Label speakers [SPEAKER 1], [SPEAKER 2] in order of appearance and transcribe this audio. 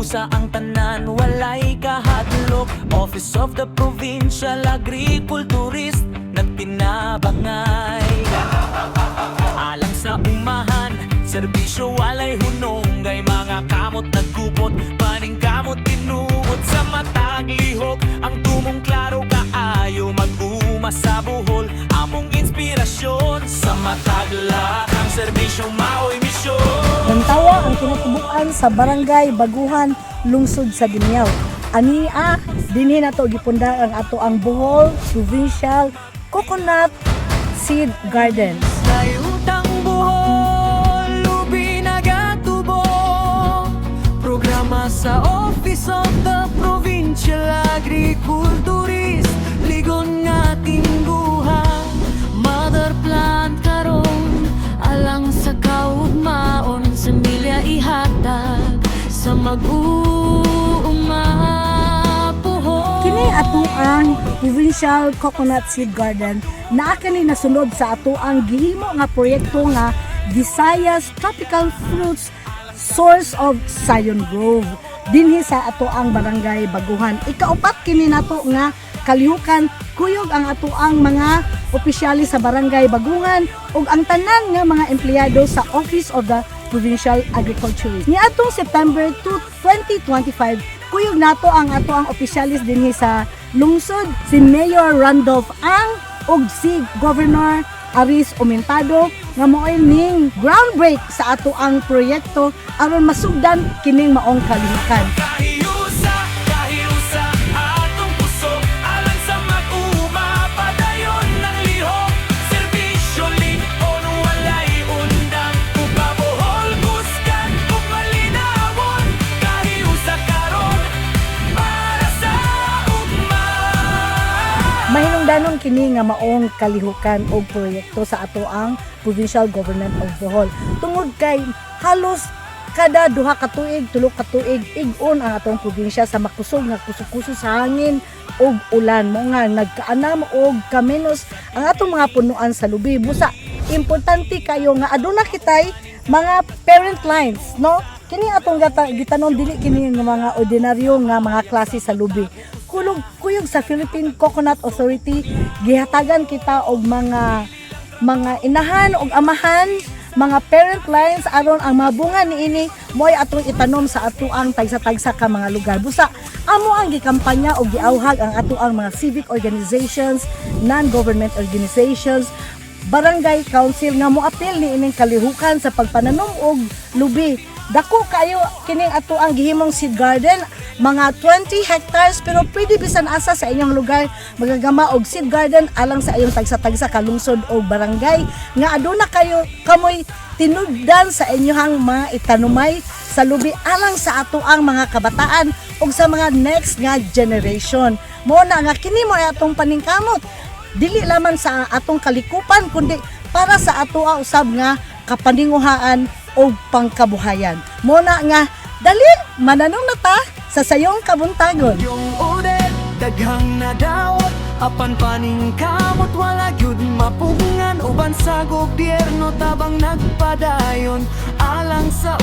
[SPEAKER 1] busa ang tanan, walay kahadlok. Office of the Provincial Agriculturist nagtinabangay. Alang sa umahan, serbisyo walay hunong. Gay mga kamot nagkupot, paning kamot tinuot. Sa matag lihok, ang tumong klaro kaayo. Mag-uma sa buhol, among inspirasyon. Sa matagla, ang serbisyo mao'y misyon.
[SPEAKER 2] Nantawa ang kinatubuan sa Barangay Baguhan, lungsod sa Dinyaw. Ania, dinhi na to gipundar ang ato ang Bohol Provincial Coconut Seed Gardens.
[SPEAKER 1] Nayutang buhol, lubi nagatubo. Programa sa Office of the Provincial Agriculturist, ligon nga tingguha. Mother plant karon, alang sa kaugmaon. Semilya ihatag sa mag-uuma.
[SPEAKER 2] Kini ato ang Provincial Coconut Seed Garden naa kani nasunod sa ato ang gihimo nga proyekto nga Visayas Tropical Fruits Source of Zion Grove dinhi sa ato ang Barangay Baguhan. Ikaupat kini nato nga kalihukan kuyog ang ato ang mga opisyales sa Barangay Baguhan ug ang tanan nga mga empleyado sa Office of the Provincial Agriculturist. Niadtong September 2, 2025, kuyog nato ang ato ang opisyalis dinhi sa lungsod, si Mayor Randolph Ang ug si Governor Aris Aumentado nga mo'y ning groundbreak sa ato ang proyekto aron masugdan kining maong kalihukan.
[SPEAKER 1] Kahiusa, kahiusa, atong puso, alang sa mag-uma, padayon ng lihok. Serbisyo linon, walay undang, upabuhol, buskan, ug malinawon. Kahiusa karon, para sa ugma.
[SPEAKER 2] Mahinungdanon kini nga maong kalihukan o proyekto sa ato ang Provincial Government of Bohol. Tungod kay halos kada duha ka tuig, tulo ka tuig, ig-on ang atong probinsya sa makusog nga kusog-kusog sa hangin ug ulan. Mo nga nagkaanam og kamenos ang atong mga punuan sa lubi. Busa, importante kayo nga aduna kitay mga parent lines, no? Kini atong gitanon dili kini nga mga ordinaryo nga mga klase sa lubi. Kuyog sa Philippine Coconut Authority gihatagan kita og mga inahan og amahan, mga parent lines aron ang mga bunga niini mo'y atong itanom sa ato ang tagsa-tagsa ka mga lugar. Busa amo ang gikampanya og giawhag ang ato ang mga civic organizations, non-government organizations, barangay council nga moapil niining kalihukan sa pagpananom og lubi. Dako kayo kining ato ang gihimong seed garden, mga 20 hectares, pero pwede bisan asa sa inyong lugar magagama og seed garden alang sa iyong tagsa-tagsa ka lungsod o barangay nga aduna kayo kamoy tinubdan sa inyong mga itanumay sa lubi alang sa ato ang mga kabataan ug sa mga next nga generation. Mo na nga kini mo ay atong paningkamot dili lamang sa atong kalikupan kundi para sa ato usab nga kapaninguhaan o pangkabuhayan. Muna nga, dali, mananong na ta sa sayong kabuntagon.
[SPEAKER 1] Yung udet, daghang nadawat, apan paning kamot, wala gyud mapungan, uban sa gobyerno tabang nagpadayon, alang sa